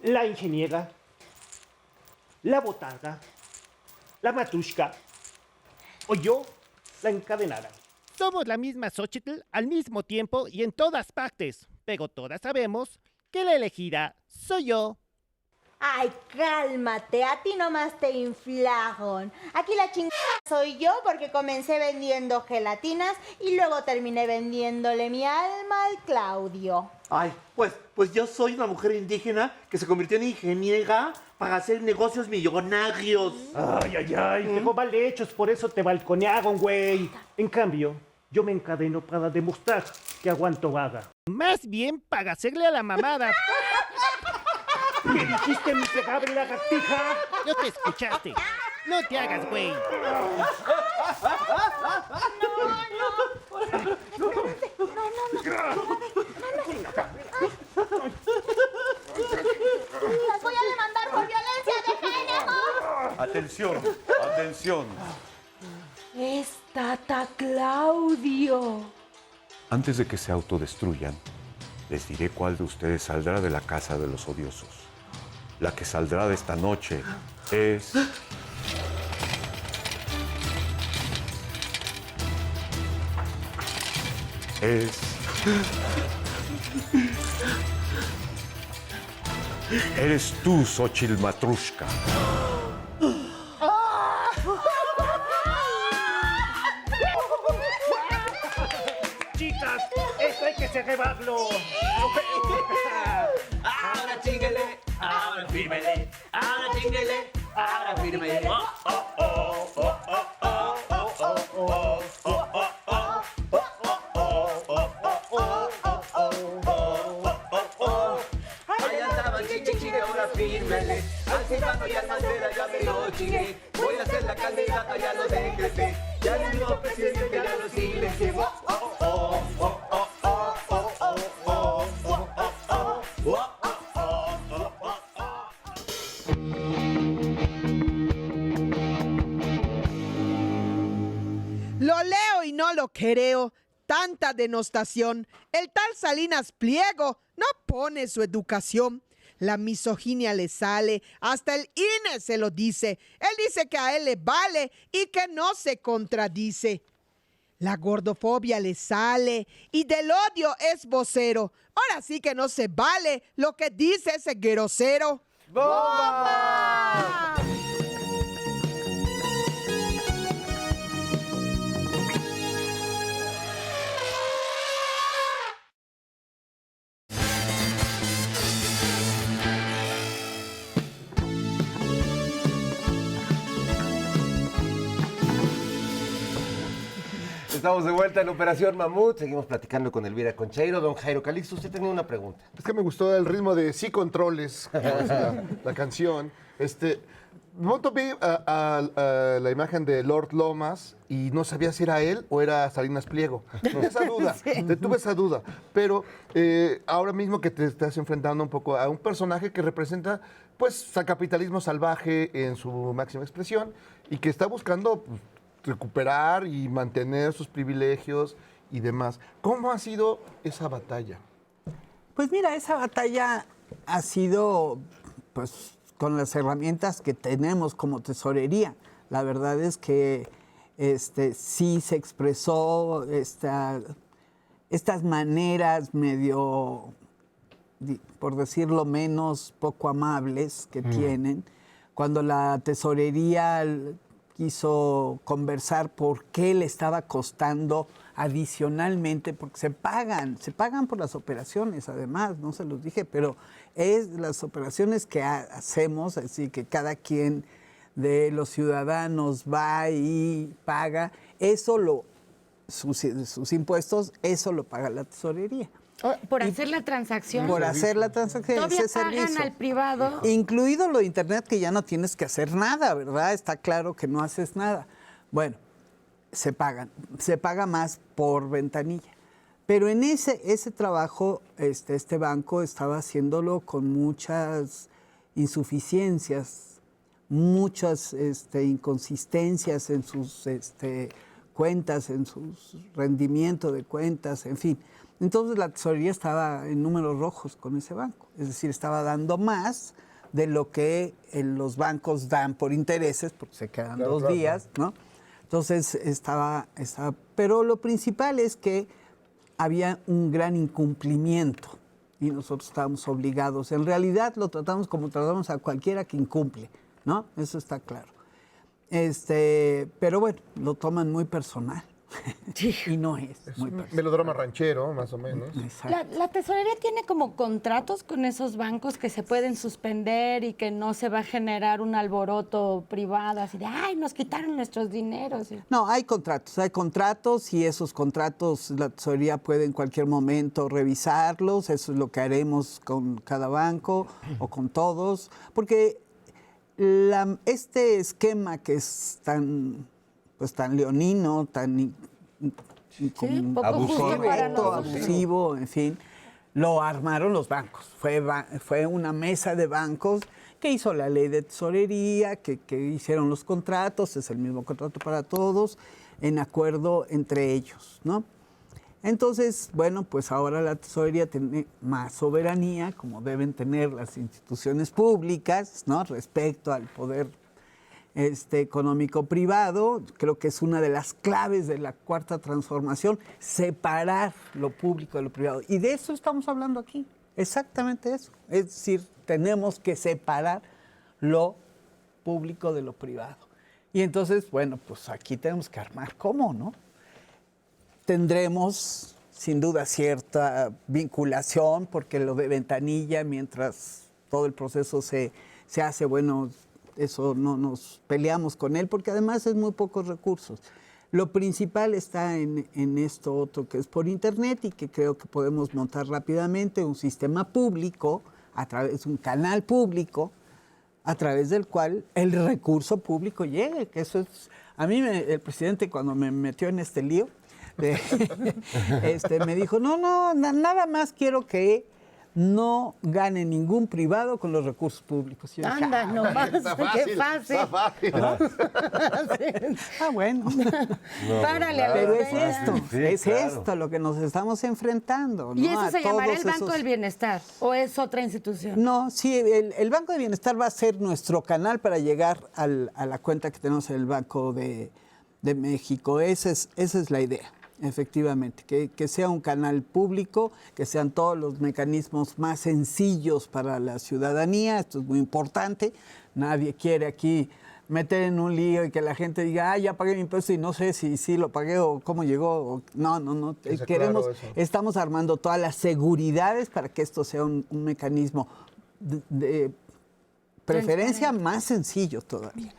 la ingeniera, la botarga, la matushka o yo la encadenara. Somos la misma Xochitl al mismo tiempo y en todas partes, pero todas sabemos que la elegida soy yo. Ay, cálmate, a ti nomás te inflaron. Aquí la chingada soy yo porque comencé vendiendo gelatinas y luego terminé vendiéndole mi alma al Claudio. Ay, pues yo soy una mujer indígena que se convirtió en ingeniera para hacer negocios millonarios. Ay, tengo mal hechos, por eso te balconearon, güey. En cambio, yo me encadeno para demostrar que aguanto vaga. Más bien para hacerle a la mamada. ¿Qué dijiste, miserable lagartija? No te escuchaste. No te hagas, güey. ¡Las voy a demandar por violencia de género! Atención, atención. Es Tata Claudio. Antes de que se autodestruyan, les diré cuál de ustedes saldrá de la casa de los odiosos. La que saldrá de esta noche es... Eres tú, Xochitl Matrushka. Chicas, esto hay que cerrarlo. Ahora chíngale, ahora fírmele, ahora chíngale, ahora fírmele. Allá andaba chingue, ahora fírmele. Al Silvano y al Mancera ya me lo chingué. Voy a ser la candidata, ya lo decreté. Ya el mismo presidente ya lo silencié. Lo leo y no lo creo. Tanta denostación. El tal Salinas Pliego no pone su educación. La misoginia le sale, hasta el INE se lo dice. Él dice que a él le vale y que no se contradice. La gordofobia le sale y del odio es vocero. Ahora sí que no se vale lo que dice ese grosero. ¡Bomba! Estamos de vuelta en Operación Mamut. Seguimos platicando con Elvira Concheiro. Don Jairo Calixto, usted tenía una pregunta. Es que me gustó el ritmo de Sí Controles, como es la canción. De momento vi a la imagen de Lord Lomas y no sabía si era él o era Salinas Pliego. Tuve esa duda, tuve esa duda. Pero ahora mismo que te estás enfrentando un poco a un personaje que representa pues al capitalismo salvaje en su máxima expresión y que está buscando pues, recuperar y mantener sus privilegios y demás. ¿Cómo ha sido esa batalla? Pues mira, esa batalla ha sido pues con las herramientas que tenemos como tesorería. La verdad es que sí se expresó estas maneras medio, por decirlo menos, poco amables que tienen. Cuando la tesorería quiso conversar por qué le estaba costando adicionalmente, porque se pagan por las operaciones, además, no se los dije, pero es las operaciones que hacemos, así que cada quien de los ciudadanos va y paga, sus impuestos, eso lo paga la tesorería. Por hacer la transacción. Por hacer la transacción, todavía ese pagan servicio. al privado. Incluido lo de internet, que ya no tienes que hacer nada, ¿verdad? Está claro que no haces nada. Bueno, se paga más por ventanilla. Pero en ese trabajo, este banco estaba haciéndolo con muchas insuficiencias, muchas inconsistencias en sus cuentas, en su rendimiento de cuentas, en fin. Entonces la tesorería estaba en números rojos con ese banco, es decir, estaba dando más de lo que los bancos dan por intereses, porque se quedan dos días, ¿no? Entonces pero lo principal es que había un gran incumplimiento y nosotros estábamos obligados. En realidad lo tratamos como tratamos a cualquiera que incumple, ¿no? Eso está claro. Pero bueno, lo toman muy personal. Y no es muy personal. Melodrama ranchero, más o menos. La tesorería tiene como contratos con esos bancos que se pueden suspender y que no se va a generar un alboroto privado así de, ay, nos quitaron nuestros dineros. No, hay contratos y esos contratos la tesorería puede en cualquier momento revisarlos. Eso es lo que haremos con cada banco o con todos, porque este esquema que es tan leonino, tan abusivo, en fin, lo armaron los bancos. Fue una mesa de bancos que hizo la ley de tesorería, que hicieron los contratos, es el mismo contrato para todos, en acuerdo entre ellos, ¿no? Entonces, bueno, pues ahora la tesorería tiene más soberanía, como deben tener las instituciones públicas, ¿no? Respecto al poder económico privado. Creo que es una de las claves de la cuarta transformación, separar lo público de lo privado. Y de eso estamos hablando aquí, exactamente eso. Es decir, tenemos que separar lo público de lo privado. Y entonces, bueno, pues aquí tenemos que armar cómo, ¿no? Tendremos, sin duda, cierta vinculación, porque lo de ventanilla, mientras todo el proceso se hace, bueno, eso no nos peleamos con él, porque además es muy pocos recursos. Lo principal está en esto otro que es por internet y que creo que podemos montar rápidamente un sistema público, a través de un canal público, a través del cual el recurso público llegue, que eso es... A mí el presidente cuando me metió en este lío, me dijo, nada más quiero que no gane ningún privado con los recursos públicos. Y yo dije, anda, nomás, qué fácil. Está fácil, ¿no? Bueno. Párale a pero ver. es esto lo que nos estamos enfrentando, ¿no? ¿Y eso se llamará el Banco del Bienestar o es otra institución? No, sí, el Banco del Bienestar va a ser nuestro canal para llegar a la cuenta que tenemos en el Banco de México. Esa es la idea. Efectivamente, que sea un canal público, que sean todos los mecanismos más sencillos para la ciudadanía. Esto es muy importante. Nadie quiere aquí meter en un lío y que la gente diga, ya pagué mi impuesto y no sé si lo pagué o cómo llegó. No. Estamos armando todas las seguridades para que esto sea un mecanismo de preferencia más sencillo todavía.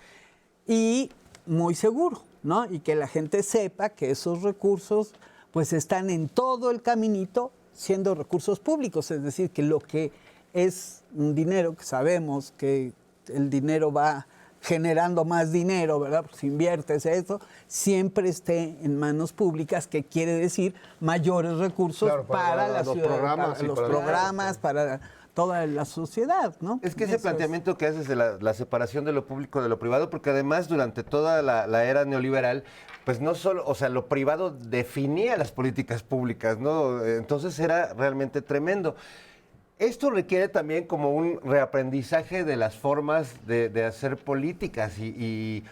Y muy seguro, ¿no? Y que la gente sepa que esos recursos pues están en todo el caminito siendo recursos públicos, es decir, que lo que es un dinero que sabemos que el dinero va generando más dinero, ¿verdad? Pues inviertes eso, siempre esté en manos públicas, que quiere decir mayores recursos para la ciudad, para los programas, para toda la sociedad, ¿no? Es que ese planteamiento que haces de la separación de lo público de lo privado, porque además durante toda la era neoliberal, pues no solo, o sea, lo privado definía las políticas públicas, ¿no? Entonces era realmente tremendo. Esto requiere también como un reaprendizaje de las formas de hacer políticas y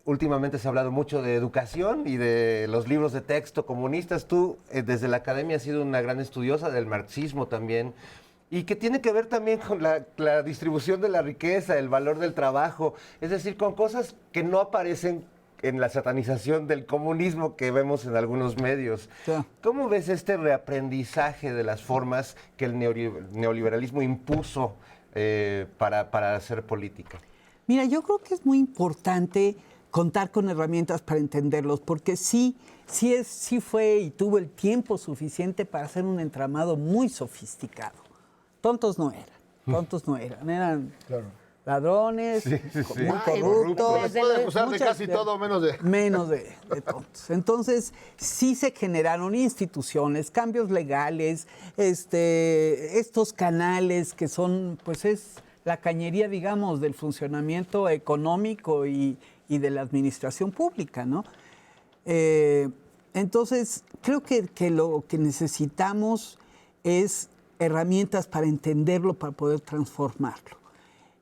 últimamente se ha hablado mucho de educación y de los libros de texto comunistas. Tú desde la academia has sido una gran estudiosa del marxismo también. Y que tiene que ver también con la distribución de la riqueza, el valor del trabajo, es decir, con cosas que no aparecen en la satanización del comunismo que vemos en algunos medios. Sí. ¿Cómo ves este reaprendizaje de las formas que el neoliberalismo impuso para hacer política? Mira, yo creo que es muy importante contar con herramientas para entenderlos, porque sí fue y tuvo el tiempo suficiente para hacer un entramado muy sofisticado. Tontos no eran claro. Ladrones, muy corruptos. Puede acusar de casi todo menos de tontos. Entonces, sí se generaron instituciones, cambios legales, estos canales que son, pues es la cañería, digamos, del funcionamiento económico y de la administración pública, ¿no? Entonces, creo que lo que necesitamos es herramientas para entenderlo, para poder transformarlo.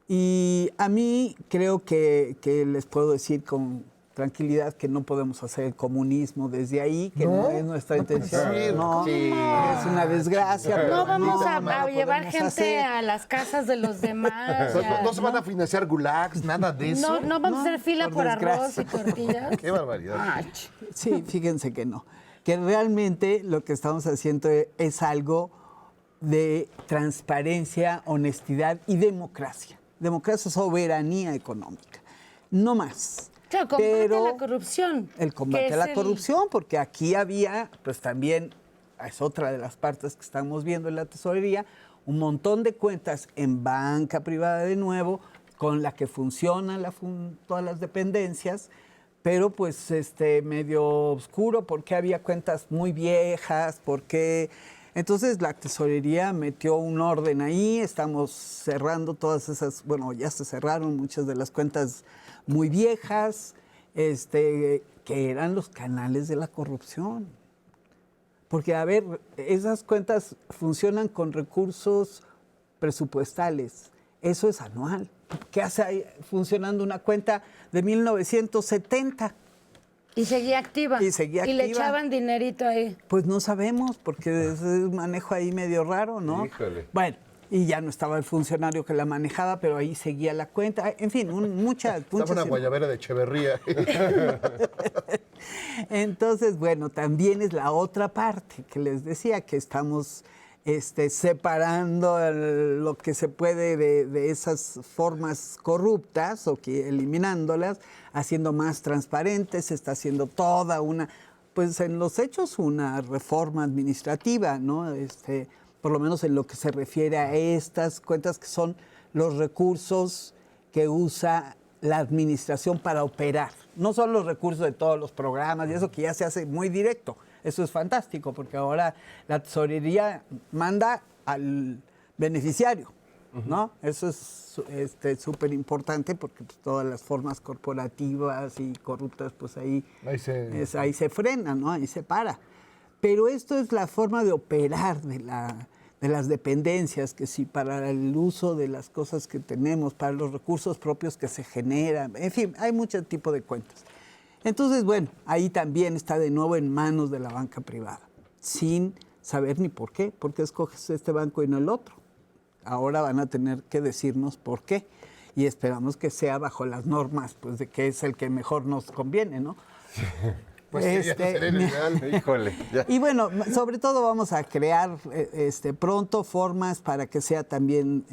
Y a mí creo que les puedo decir con tranquilidad que no podemos hacer el comunismo desde ahí, que no es nuestra intención. No, es una desgracia. No vamos a lo llevar podemos gente hacer. a las casas de los demás. No se van a financiar gulags, nada de eso. No vamos a hacer fila por arroz y desgracia. tortillas. Qué barbaridad. Sí, fíjense que no. Que realmente lo que estamos haciendo es algo de transparencia, honestidad y democracia. Democracia, soberanía económica. No más. Claro, combate a la corrupción. El combate a la corrupción, porque aquí había, pues también, es otra de las partes que estamos viendo en la tesorería, un montón de cuentas en banca privada de nuevo, con la que funcionan todas las dependencias, pero pues medio oscuro, porque había cuentas muy viejas, porque... Entonces la tesorería metió un orden ahí, estamos cerrando todas esas, bueno, ya se cerraron muchas de las cuentas muy viejas, que eran los canales de la corrupción. Porque, a ver, esas cuentas funcionan con recursos presupuestales, eso es anual. ¿Qué hace ahí funcionando una cuenta de 1970? Y seguía activa. Y seguía Y le activa. echaban dinerito ahí. Pues no sabemos, porque es un manejo ahí medio raro, ¿no? Híjole. Bueno, y ya no estaba el funcionario que la manejaba, pero ahí seguía la cuenta. En fin, muchas... Estaba una guayabera de Echeverría. Entonces, bueno, también es la otra parte que les decía, que estamos separando lo que se puede de esas formas corruptas o que eliminándolas, haciendo más transparentes, se está haciendo toda una, pues en los hechos una reforma administrativa, ¿no? Por lo menos en lo que se refiere a estas cuentas que son los recursos que usa la administración para operar. No son los recursos de todos los programas y eso que ya se hace muy directo. Eso es fantástico porque ahora la tesorería manda al beneficiario, ¿no? Eso es súper importante porque pues, todas las formas corporativas y corruptas, pues ahí se frena, ¿no? Ahí se para. Pero esto es la forma de operar de las dependencias, que sí, para el uso de las cosas que tenemos, para los recursos propios que se generan, en fin, hay mucho tipo de cuentas. Entonces, bueno, ahí también está de nuevo en manos de la banca privada, sin saber ni por qué escoges este banco y no el otro. Ahora van a tener que decirnos por qué y esperamos que sea bajo las normas, pues de que es el que mejor nos conviene, ¿no? Pues sí, ya sería el ideal. Híjole. Ya. Y bueno, sobre todo vamos a crear pronto formas para que sea también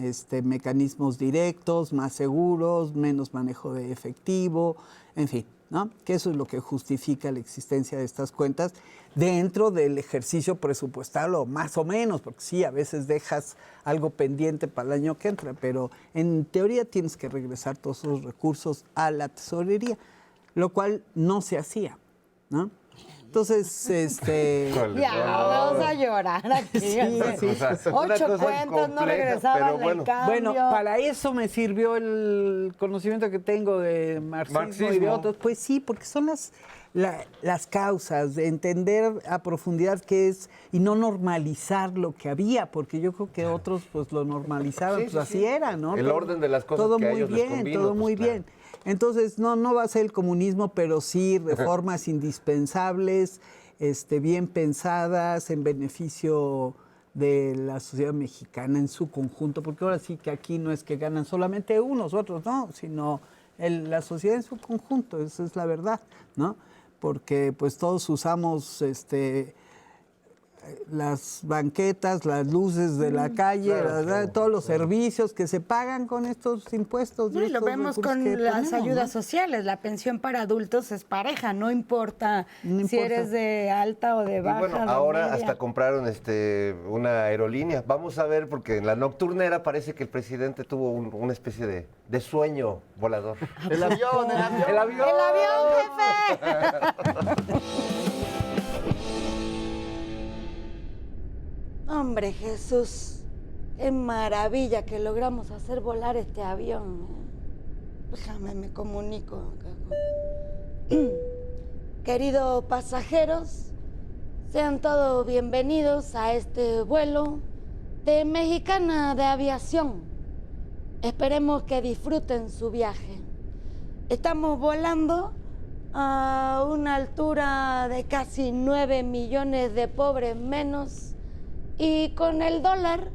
mecanismos directos, más seguros, menos manejo de efectivo, en fin, ¿no? Que eso es lo que justifica la existencia de estas cuentas dentro del ejercicio presupuestal o más o menos, porque sí, a veces dejas algo pendiente para el año que entra, pero en teoría tienes que regresar todos esos recursos a la tesorería, lo cual no se hacía, ¿no? Entonces, Ya, vamos a llorar aquí. Sí. 8 cuentos, no regresaban el cambio. Bueno, para eso me sirvió el conocimiento que tengo de marxismo y de otros. Pues sí, porque son las causas, de entender a profundidad qué es y no normalizar lo que había, porque yo creo que otros pues lo normalizaban, pues así era, ¿no? El orden de las cosas todo que a muy ellos les bien, convino, todo pues, muy claro. bien. Entonces, no va a ser el comunismo, pero sí reformas indispensables, bien pensadas, en beneficio de la sociedad mexicana en su conjunto, porque ahora sí que aquí no es que ganan solamente unos, otros no, sino la sociedad en su conjunto, esa es la verdad, ¿no? Porque pues todos usamos las banquetas, las luces de la calle, todos los servicios que se pagan con estos impuestos. No, y lo estos vemos recursos con que las ponemos, ayudas ¿no? sociales. La pensión para adultos es pareja, no importa si eres de alta o de baja. Y bueno, de ahora media. hasta compraron una aerolínea. Vamos a ver, porque en la nocturnera parece que el presidente tuvo una especie de sueño volador. El avión, el avión. El avión. ¡El avión, jefe! Hombre, Jesús, qué maravilla que logramos hacer volar este avión. Déjame, me comunico acá con... Queridos pasajeros, sean todos bienvenidos a este vuelo de Mexicana de Aviación. Esperemos que disfruten su viaje. Estamos volando a una altura de casi 9 millones de pobres menos, y con el dólar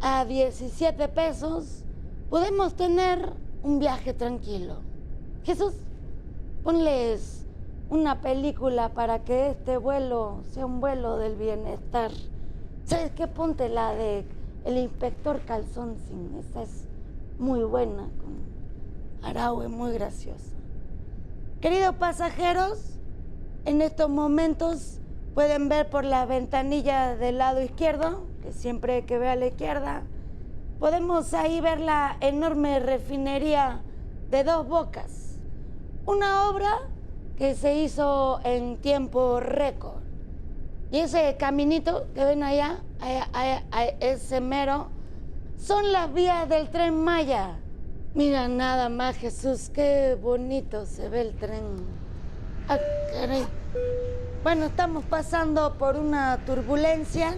a 17 pesos podemos tener un viaje tranquilo. Jesús, ponles una película para que este vuelo sea un vuelo del bienestar. ¿Sabes qué? Ponte la de El Inspector Calzoncín. Esa es muy buena, con Araue, muy graciosa. Queridos pasajeros, en estos momentos pueden ver por las ventanillas del lado izquierdo, que siempre que vea a la izquierda, podemos ahí ver la enorme refinería de Dos Bocas. Una obra que se hizo en tiempo récord. Y ese caminito que ven allá, ese mero, son las vías del Tren Maya. Mira nada más, Jesús, qué bonito se ve el tren. Ah, caray. Bueno, estamos pasando por una turbulencia.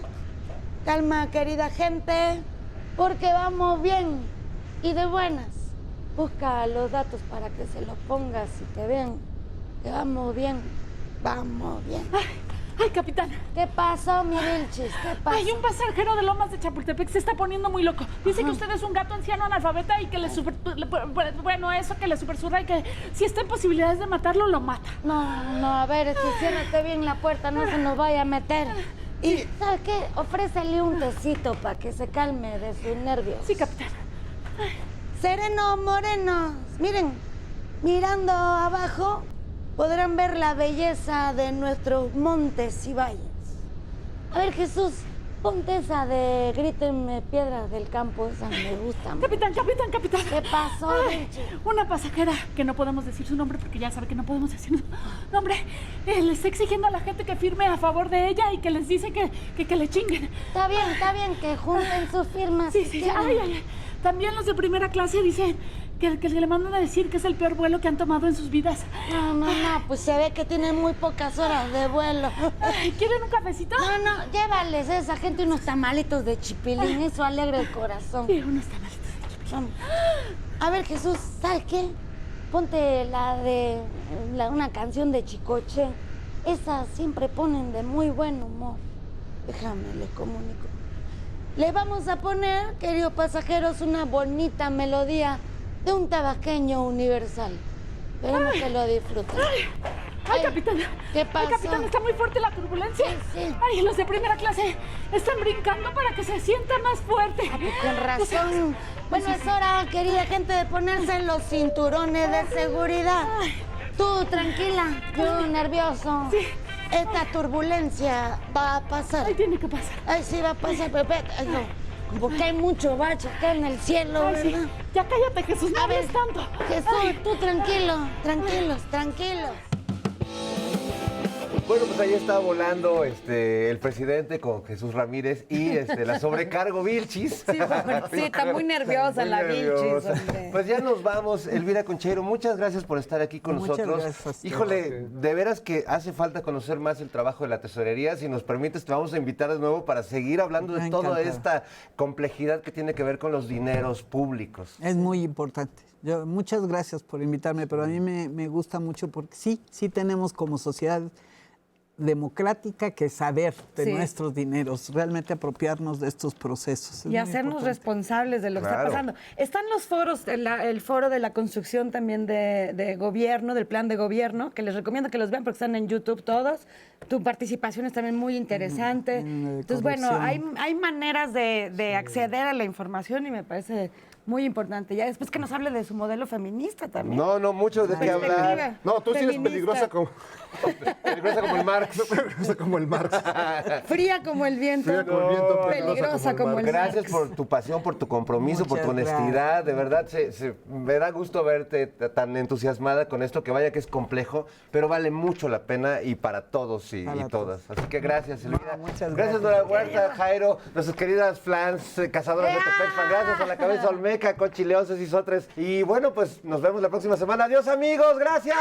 Calma, querida gente, porque vamos bien y de buenas. Busca los datos para que se los pongas y que vean que vamos bien. Vamos bien. Ay, capitán. ¿Qué pasó, mi Vilchis? ¿Qué pasó? Hay un pasajero de Lomas de Chapultepec se está poniendo muy loco. Dice que usted es un gato anciano analfabeta y que le supersurra y que si está en posibilidades de matarlo, lo mata. No, a ver, ciérrate bien la puerta, no se nos vaya a meter. Y, ¿sabes qué? Ofrécele un tecito para que se calme de sus nervios. Sí, capitán. Serenos, morenos. Miren, mirando abajo podrán ver la belleza de nuestros montes y valles. A ver, Jesús, ponte esa de Grítenme piedras del campo, esa me gusta. Capitán. ¿Qué pasó? Una pasajera, que no podemos decir su nombre porque ya sabe que no podemos decir su nombre, le está exigiendo a la gente que firme a favor de ella y que les dice que le chinguen. Está bien, que junten sus firmas. Sí. Ay. También los de primera clase dicen que le mandan a decir que es el peor vuelo que han tomado en sus vidas. No, pues se ve que tienen muy pocas horas de vuelo. ¿Quieren un cafecito? No, llévales a esa gente unos tamalitos de chipilín, eso alegra el corazón. Sí, unos tamalitos de chipilín. A ver, Jesús, ¿sabes qué? Ponte una canción de Chicoche. Esas siempre ponen de muy buen humor. Déjame, les comunico. Les vamos a poner, queridos pasajeros, una bonita melodía de un tabasqueño universal. Esperemos que lo disfruten. Ay, capitán. ¿Qué pasó? Ay, capitán, está muy fuerte la turbulencia. Sí. Ay, los de primera clase están brincando para que se sienta más fuerte. Con razón. Bueno, es hora, querida gente, de ponerse los cinturones de seguridad. Tú, tranquila, yo nervioso. Sí. Esta turbulencia va a pasar. Ay, tiene que pasar. Ay, sí, va a pasar, Pepe. Ay, no. Porque hay mucho bache acá en el cielo, ay, ¿verdad? Sí. Ya cállate, Jesús, no hables tanto. Jesús, tú tranquilos. Bueno, pues ahí está volando el presidente con Jesús Ramírez y la sobrecargo Vilchis. Sí, está muy nerviosa la Vilchis. Pues ya nos vamos. Elvira Concheiro, muchas gracias por estar aquí con nosotros. Gracias. Híjole, de veras que hace falta conocer más el trabajo de la tesorería. Si nos permites, te vamos a invitar de nuevo para seguir hablando de toda esta complejidad que tiene que ver con los dineros públicos. Es muy importante. Muchas gracias por invitarme, pero a mí me gusta mucho porque sí tenemos como sociedad democrática que saber de nuestros dineros, realmente apropiarnos de estos procesos. Y hacernos responsables de lo que está pasando. Están los foros, el foro de la construcción también de gobierno, del plan de gobierno, que les recomiendo que los vean porque están en YouTube todos. Tu participación es también muy interesante. Entonces, bueno, hay maneras de acceder a la información y me parece muy importante. Ya después que nos hable de su modelo feminista también. No, mucho de qué hablar. No, tú sí eres peligrosa como el Marx. Peligrosa como el Marx. Fría como el viento. Peligrosa como el Marx. Gracias por tu pasión, por tu compromiso, por tu honestidad. De verdad, me da gusto verte tan entusiasmada con esto, que vaya que es complejo, pero vale mucho la pena y para todos y todas. Así que gracias, Elvira. Gracias, Nora Huerta, Jairo, nuestras queridas flans, cazadoras de Tepexpan. Gracias a la cabeza Olmeca, Cochi León, Ceci Sotres. Y bueno, pues nos vemos la próxima semana. Adiós, amigos. Gracias.